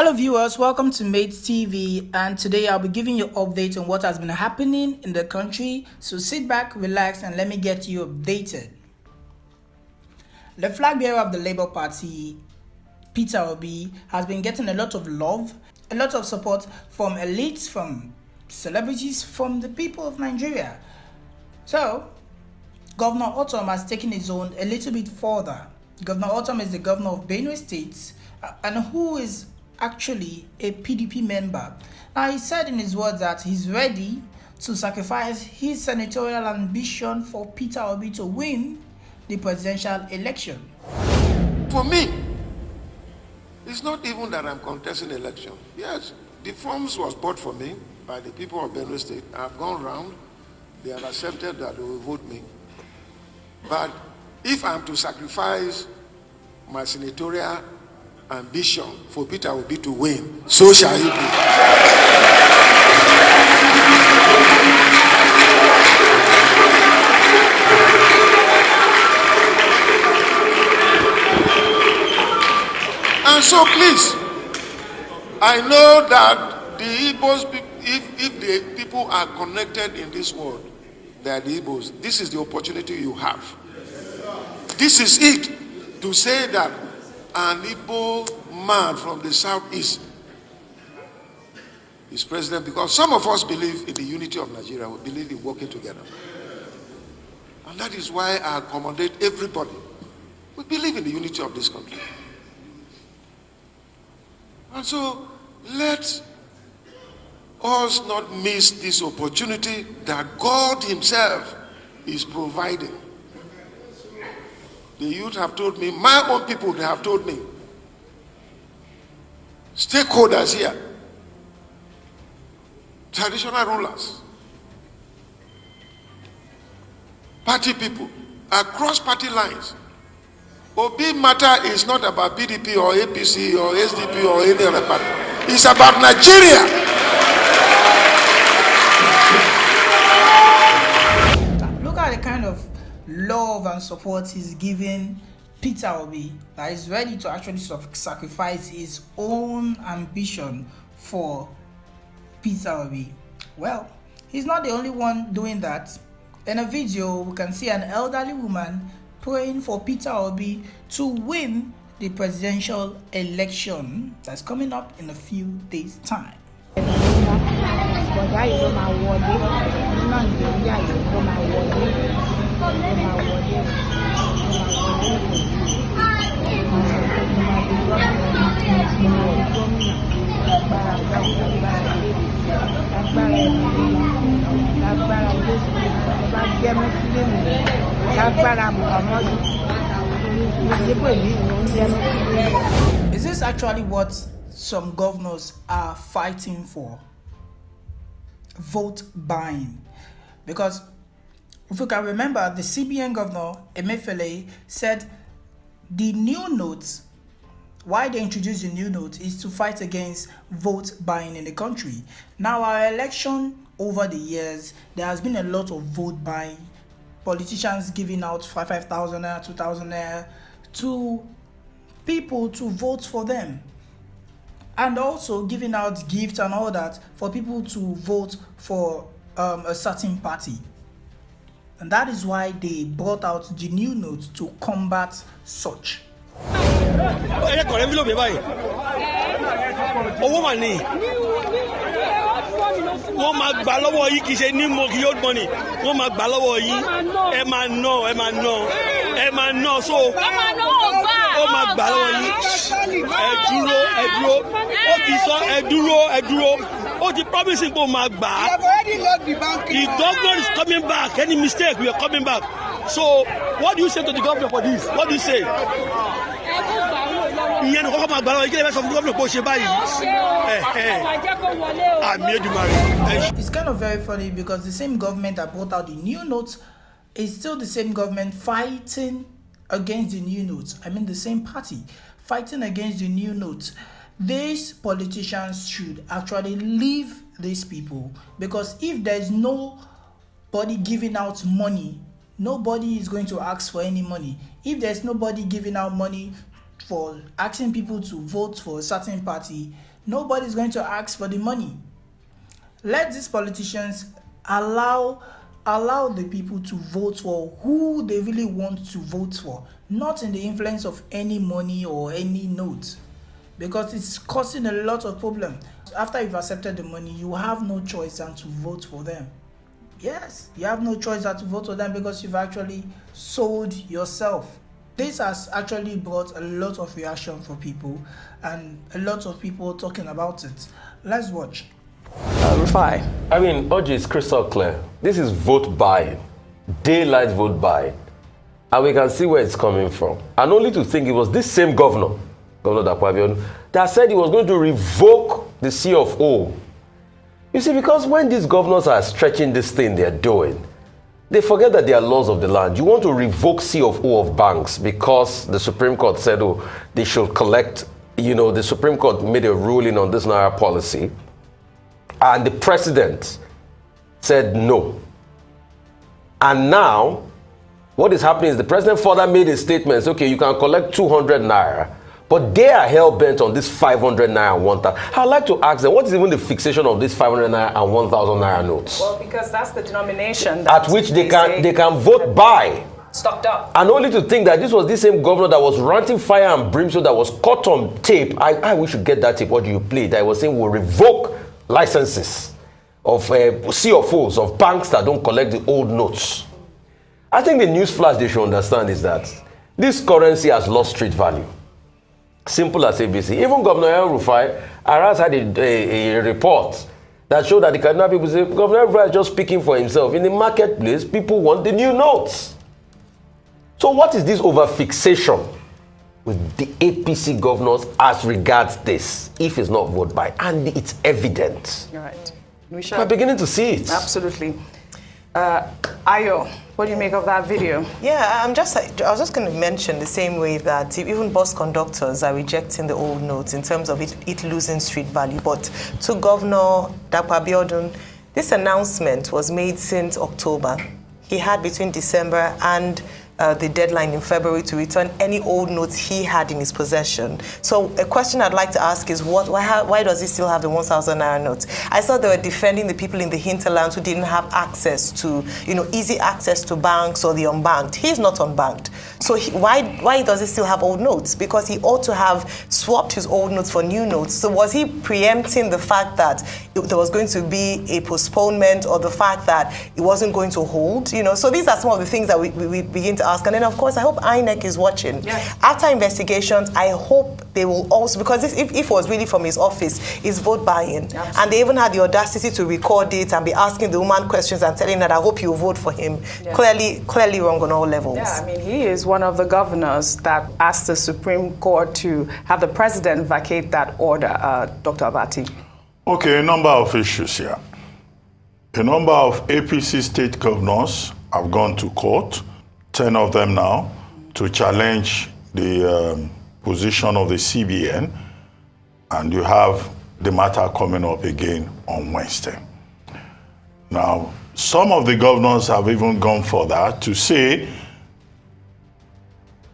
Hello viewers, welcome to Mate TV, and today I'll be giving you an update on what has been happening in the country. So sit back, relax, and let me get you updated. The flag bearer of the Labour Party, Peter Obi, has been getting a lot of love, a lot of support from elites, from celebrities, from the people of Nigeria. So Governor Ortom has taken his own a little bit further. Governor Ortom is the governor of Benue State, and who is actually a PDP member. Now, he said in his words that he's ready to sacrifice his senatorial ambition for Peter Obi to win the presidential election. For me, it's not even that I'm contesting election. Yes, the forms was bought for me by the people of Benue State. I've gone round. They have accepted that they will vote me. But if I'm to sacrifice my senatorial ambition for Peter Obi to win, so shall it be. And so please, I know that the Igbos, if the people are connected in this world, they are the Igbos. This is the opportunity you have. This is it, to say that an Igbo man from the southeast is president, because some of us believe in the unity of Nigeria. We believe in working together. And that is why I accommodate everybody. We believe in the unity of this country. And so let us not miss this opportunity that God himself is providing. The youth have told me, my own people, they have told me, stakeholders here, traditional rulers, party people, across party lines. Obi matter is not about PDP or APC or SDP or any other party. It's about Nigeria. Look at the kind of love and support he's giving Peter Obi, that is ready to actually sacrifice his own ambition for Peter Obi. Well, he's not the only one doing that. In a video, we can see an elderly woman praying for Peter Obi to win the presidential election that's coming up in a few days' time. Is this actually what some governors are fighting for? Vote buying. Because if you can remember, the CBN governor, Emefiele, said the new notes, why they introduced the new note, is to fight against vote buying in the country. Now, our election over the years, there has been a lot of vote buying. Politicians giving out 5,000 naira, 2,000 naira to people to vote for them. And also giving out gifts and all that for people to vote for a certain party. And that is why they brought out the new note to combat such. Wọ́n máa gbà lọ́wọ́ yìí, kì í ṣe ní mo kì yóò gbọ́n ni wọ́n máa gbà lọ́wọ́ yìí, ẹ máa ná so ó máa gbà lọ́wọ́ yìí. Ẹ dúró ó ti sọ ẹ dúró ó ti promise pé ó máa gbà á. The governor is coming back. Any mistake, we are coming back. So what do you say to the governor for this? What do you say? It's kind of very funny because the same government that brought out the new notes is still the same government fighting against the new notes. I mean, the same party fighting against the new notes. These politicians should actually leave these people, because if there's nobody giving out money, nobody is going to ask for any money. If there's nobody giving out money for asking people to vote for a certain party, nobody's going to ask for the money. Let these politicians allow the people to vote for who they really want to vote for, not in the influence of any money or any note, because it's causing a lot of problem. After you've accepted the money, you have no choice than to vote for them. Yes, you have no choice than to vote for them because you've actually sold yourself. This has actually brought a lot of reaction for people and a lot of people talking about it. Let's watch. Rufai. I mean, OG is crystal clear. This is vote buying, daylight vote buying. And we can see where it's coming from. And only to think it was this same governor, Governor Dapo Abiodun, that said he was going to revoke the C of O. You see, because when these governors are stretching this thing they're doing, they forget that they are laws of the land. You want to revoke C of O of banks because the Supreme Court said, oh, they should collect, the Supreme Court made a ruling on this Naira policy. And the president said no. And now, what is happening is the president further made a statement, okay, you can collect 200 Naira, but they are hell-bent on this 500 Naira and 1,000. I'd like to ask them, what is even the fixation of this 500 Naira and 1,000 Naira notes? Well, because that's the denomination at which they can vote by. Stocked up. And only to think that this was the same governor that was ranting fire and brimstone that was caught on tape. I wish you get that tape. What do you play? That was saying we'll revoke licenses of CFOs of banks that don't collect the old notes. I think the news flash they should understand is that this currency has lost street value. Simple as ABC. Even Governor Rufai, Aras had a report that showed that the Kaduna people say Governor Rufai is just speaking for himself. In the marketplace, people want the new notes. So what is this over-fixation with the APC governors as regards this, if it's not vote by? And it's evident. You're right. We're beginning to see it. Absolutely. Ayo, what do you make of that video? Yeah, I was just going to mention the same way that even bus conductors are rejecting the old notes in terms of it losing street value. But to Governor Dapo Abiodun, this announcement was made since October. He had between December and the deadline in February to return any old notes he had in his possession. So a question I'd like to ask is why does he still have the 1,000 Naira notes? I thought they were defending the people in the hinterlands who didn't have access to, easy access to banks or the unbanked. He's not unbanked. So why does he still have old notes? Because he ought to have swapped his old notes for new notes. So was he preempting the fact that there was going to be a postponement or the fact that it wasn't going to hold? So these are some of the things that we begin to ask. And then, of course, I hope INEC is watching. Yeah. After investigations, I hope they will also, because if it was really from his office, it's vote buying. Absolutely. And they even had the audacity to record it and be asking the woman questions and telling her, I hope you vote for him. Yeah. Clearly wrong on all levels. Yeah, I mean, he is one of the governors that asked the Supreme Court to have the president vacate that order, Dr. Abati. Okay, a number of issues here. A number of APC state governors have gone to court, 10 of them now, to challenge the position of the CBN, and you have the matter coming up again on Wednesday. Now, some of the governors have even gone further to say,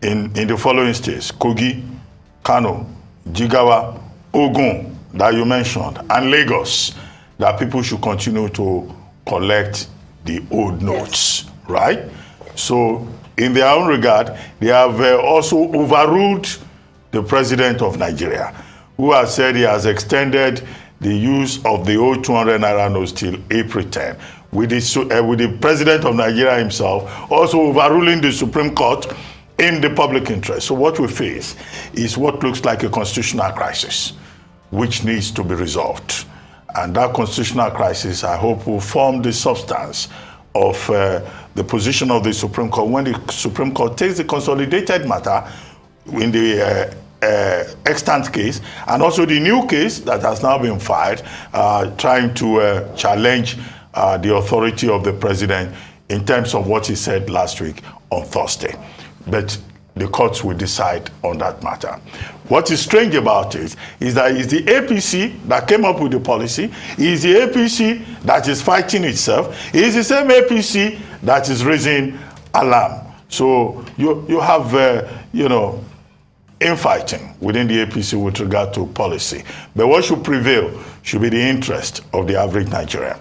in the following states, Kogi, Kano, Jigawa, Ogun, that you mentioned, and Lagos, that people should continue to collect the old notes, yes. Right? So, in their own regard, they have also overruled the president of Nigeria, who has said he has extended the use of the old 200 Naira notes till April 10, with the president of Nigeria himself also overruling the Supreme Court in the public interest. So what we face is what looks like a constitutional crisis, which needs to be resolved. And that constitutional crisis, I hope, will form the substance of the position of the Supreme Court when the Supreme Court takes the consolidated matter in the extant case, and also the new case that has now been filed, trying to challenge the authority of the president in terms of what he said last week on Thursday. But the courts will decide on that matter. What is strange about it is that it's the APC that came up with the policy. It's the APC that is fighting itself. It's the same APC that is raising alarm. So you have, infighting within the APC with regard to policy. But what should prevail should be the interest of the average Nigerian.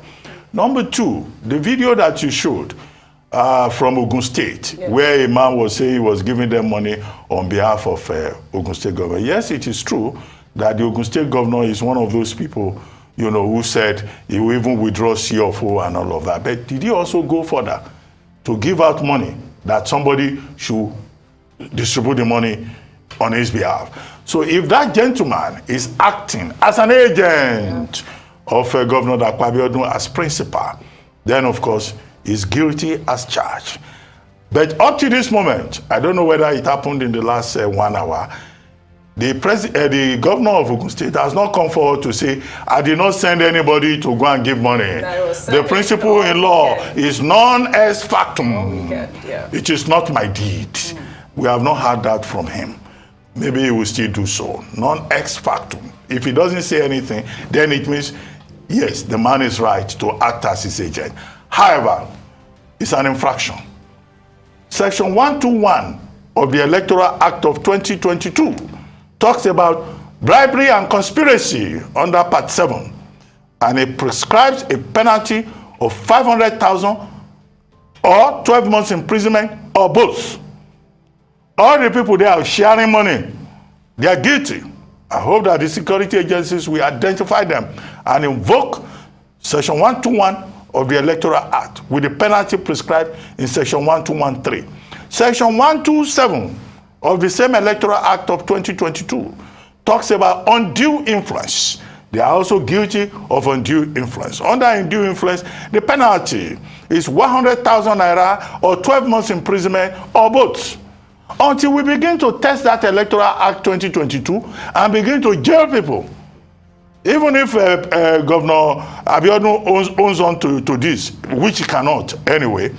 Number two, the video that you showed from Ogun State, where a man was saying he was giving them money on behalf of Ogun State government. Yes, it is true that the Ogun State governor is one of those people, you know, who said he will even withdraw CFO and all of that. But did he also go further to give out money that somebody should distribute the money on his behalf? So if that gentleman is acting as an agent of Governor Dapo Abiodun as principal, then of course is guilty as charged. But up to this moment, I don't know whether it happened in the last 1 hour, the governor of Ogun State has not come forward to say, I did not send anybody to go and give money. The principle in law is non ex factum. It is not my deed. We have not heard that from him. Maybe he will still do so. Non ex factum. If he doesn't say anything, then it means, yes, the man is right to act as his agent. However, it's an infraction. Section 121 of the Electoral Act of 2022 talks about bribery and conspiracy under Part 7, and it prescribes a penalty of 500,000 or 12 months imprisonment or both. All the people there are sharing money. They are guilty. I hope that the security agencies will identify them and invoke Section 121 of the Electoral Act with the penalty prescribed in Section 1213. Section 127 of the same Electoral Act of 2022 talks about undue influence. They are also guilty of undue influence. Under undue influence, the penalty is 100,000 naira or 12 months imprisonment or both. Until we begin to test that Electoral Act 2022 and begin to jail people. Even if Governor Abiodun owns on to this, which he cannot anyway,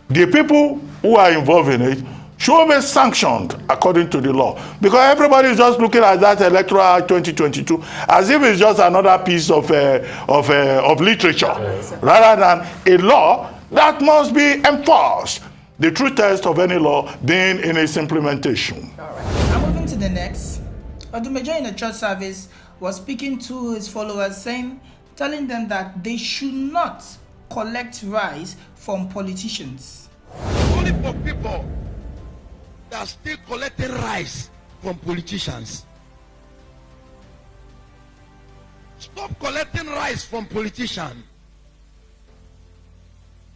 the people who are involved in it should be sanctioned according to the law. Because everybody is just looking at that Electoral Act 2022 as if it's just another piece of literature, rather than a law that must be enforced. The true test of any law being in its implementation. All right. I'm moving to the next. Odumejo in a church service was speaking to his followers, telling them that they should not collect rice from politicians. Only for people that are still collecting rice from politicians. Stop collecting rice from politicians.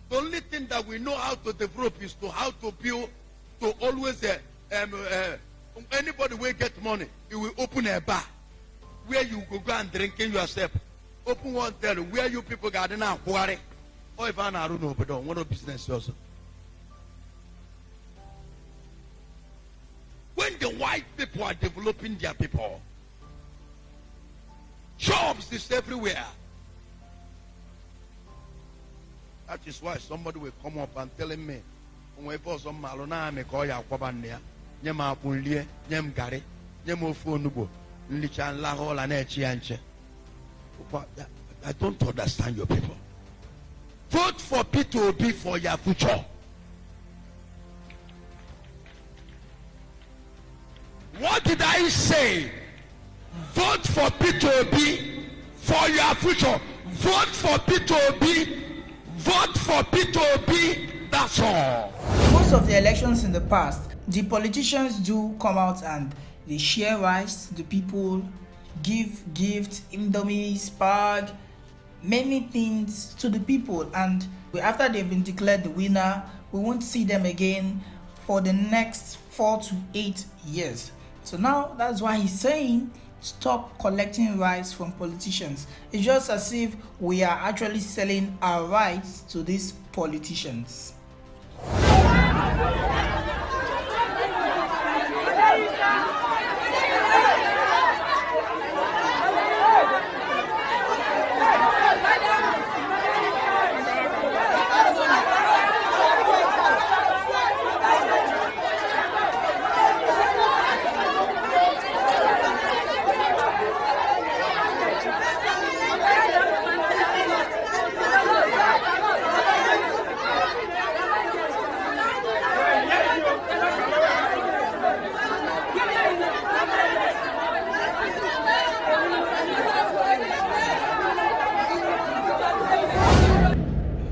The only thing that we know how to develop is how to build, to always, anybody will get money, you will open a bar where you go and drinking yourself. Open one tell where you people got in a quarry. Or if I don't know, but one of business also. When the white people are developing their people, jobs is everywhere. That is why somebody will come up and telling me, I don't understand your people. Vote for Peter Obi for your future. What did I say? Vote for Peter Obi for your future. Vote for Peter Obi. Vote for Peter Obi. That's all. Most of the elections in the past, the politicians do come out and they share rice to the people, give gifts, indomie, spag, many things to the people, and after they've been declared the winner, we won't see them again for the next 4 to 8 years. So now that's why he's saying stop collecting rights from politicians. It's just as if we are actually selling our rights to these politicians.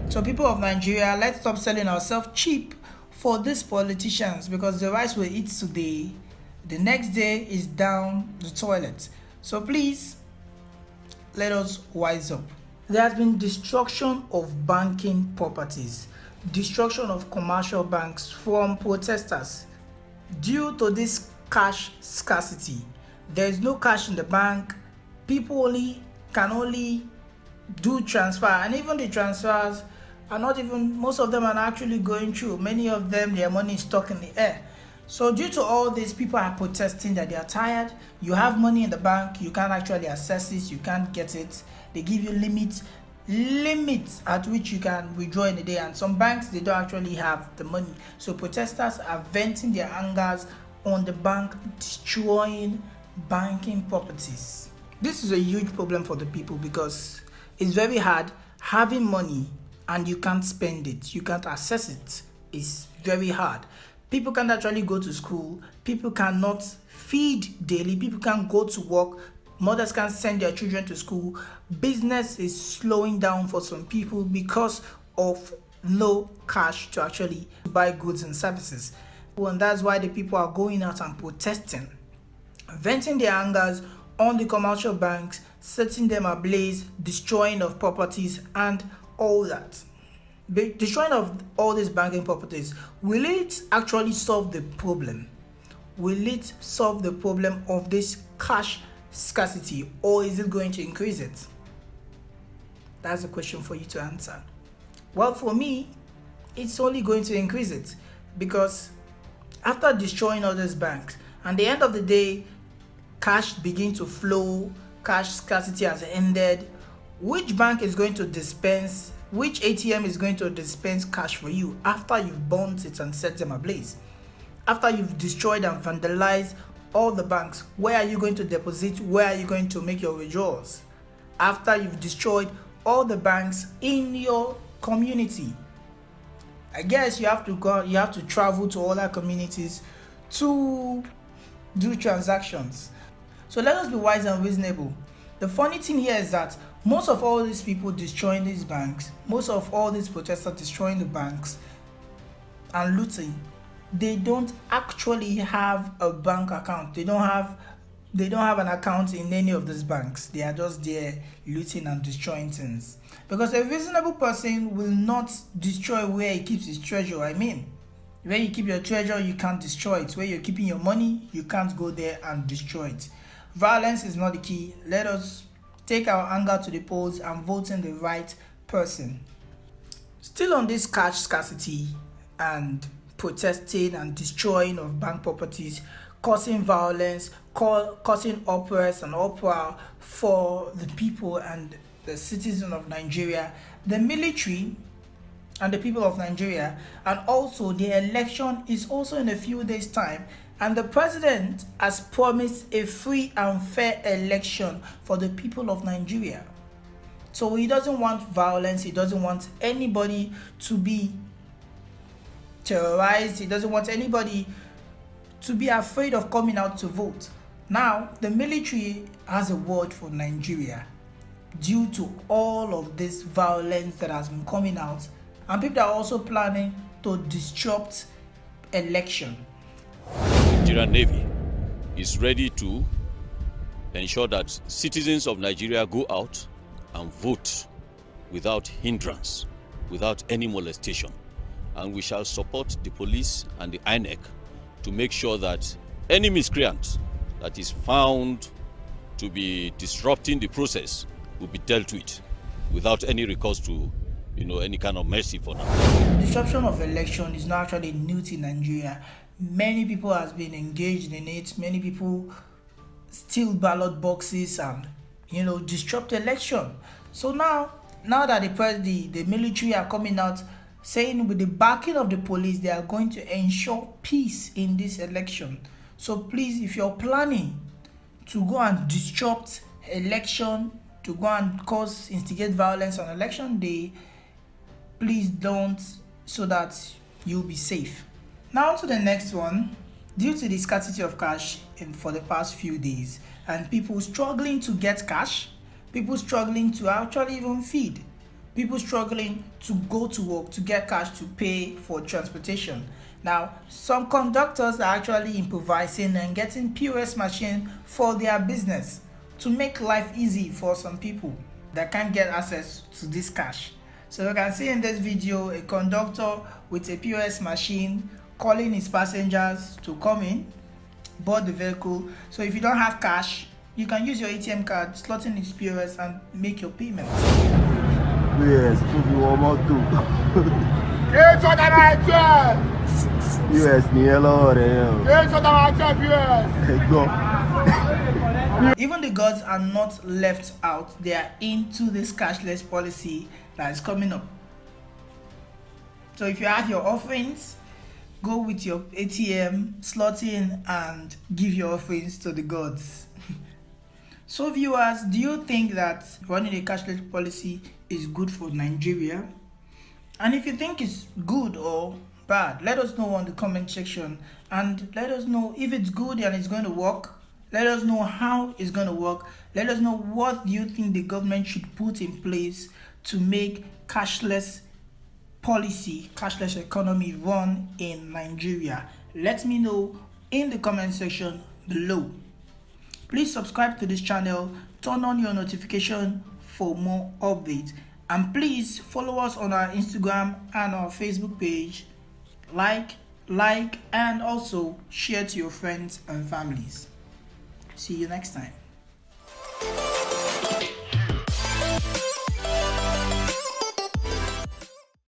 So people of Nigeria, let's stop selling ourselves cheap for these politicians, because the rice we eat today, the next day is down the toilet. So please, let us wise up. There has been destruction of banking properties, destruction of commercial banks from protesters due to this cash scarcity. There is no cash in the bank. People can only do transfer, and even the transfers are not even, most of them are not actually going through. Many of them, their money is stuck in the air. So due to all this, people are protesting that they are tired. You have money in the bank, you can't actually access it, you can't get it. They give you limits at which you can withdraw in a day, and some banks, they don't actually have the money. So protesters are venting their angers on the bank, destroying banking properties. This is a huge problem for the people, because it's very hard having money and you can't spend it, you can't access it. It's very hard. People can't actually go to school, people cannot feed daily, people can't go to work, mothers can't send their children to school. Business is slowing down for some people because of no cash to actually buy goods and services. And that's why the people are going out and protesting, venting their angers on the commercial banks, setting them ablaze, destroying of properties and all that. The destroying of all these banking properties, will it actually solve the problem? Will it solve the problem of this cash scarcity, or is it going to increase it? That's a question for you to answer. Well, for me, it's only going to increase it, because after destroying all these banks, at the end of the day, cash begin to flow, cash scarcity has ended. Which bank is going to dispense, which ATM is going to dispense cash for you after you've burnt it and set them ablaze? After you've destroyed and vandalized all the banks, where are you going to deposit? Where are you going to make your withdrawals? After you've destroyed all the banks in your community, I guess you have to travel to other communities to do transactions. So let us be wise and reasonable. The funny thing here is that most of all these people destroying these banks, most of all these protesters destroying the banks and looting, they don't actually have a bank account. They don't have an account in any of these banks. They are just there looting and destroying things. Because a reasonable person will not destroy where he keeps his treasure. I mean, where you keep your treasure, you can't destroy it. Where you're keeping your money, you can't go there and destroy it. Violence is not the key. Let us take our anger to the polls and vote in the right person. Still on this cash scarcity and protesting and destroying of bank properties, causing violence, causing uproars and uproar for the people and the citizens of Nigeria, the military and the people of Nigeria, and also the election is also in a few days' time, and the president has promised a free and fair election for the people of Nigeria. So he doesn't want violence, he doesn't want anybody to be terrorized, he doesn't want anybody to be afraid of coming out to vote. Now, the military has a word for Nigeria due to all of this violence that has been coming out, and people are also planning to disrupt election. The Nigerian Navy is ready to ensure that citizens of Nigeria go out and vote without hindrance, without any molestation. And we shall support the police and the INEC to make sure that any miscreant that is found to be disrupting the process will be dealt with without any recourse to any kind of mercy for now. Disruption of election is not actually new to Nigeria. Many people have been engaged in it. Many people steal ballot boxes and disrupt election. So now that the military are coming out saying with the backing of the police, they are going to ensure peace in this election. So please, if you're planning to go and disrupt election, to go and instigate violence on election day, please don't, so that you'll be safe. Now to the next one. Due to the scarcity of cash for the past few days, and people struggling to get cash, people struggling to actually even feed, people struggling to go to work to get cash to pay for transportation. Now, some conductors are actually improvising and getting POS machine for their business to make life easy for some people that can't get access to this cash. So you can see in this video a conductor with a POS machine calling his passengers to come in, board the vehicle. So if you don't have cash, you can use your ATM card, slot in his POS and make your payment. Yes, to be one more too. Yes, Even the gods are not left out. They are into this cashless policy that is coming up. So if you have your offerings, go with your ATM, slot in and give your offerings to the gods. So viewers, do you think that running a cashless policy is good for Nigeria? And if you think it's good or bad, let us know on the comment section, and let us know if it's good and it's going to work. Let us know how it's going to work. Let us know what you think the government should put in place to make cashless policy, cashless economy run in Nigeria. Let me know in the comment section below. Please subscribe to this channel, turn on your notification for more updates, and please follow us on our Instagram and our Facebook page. Like, and also share to your friends and families. See you next time.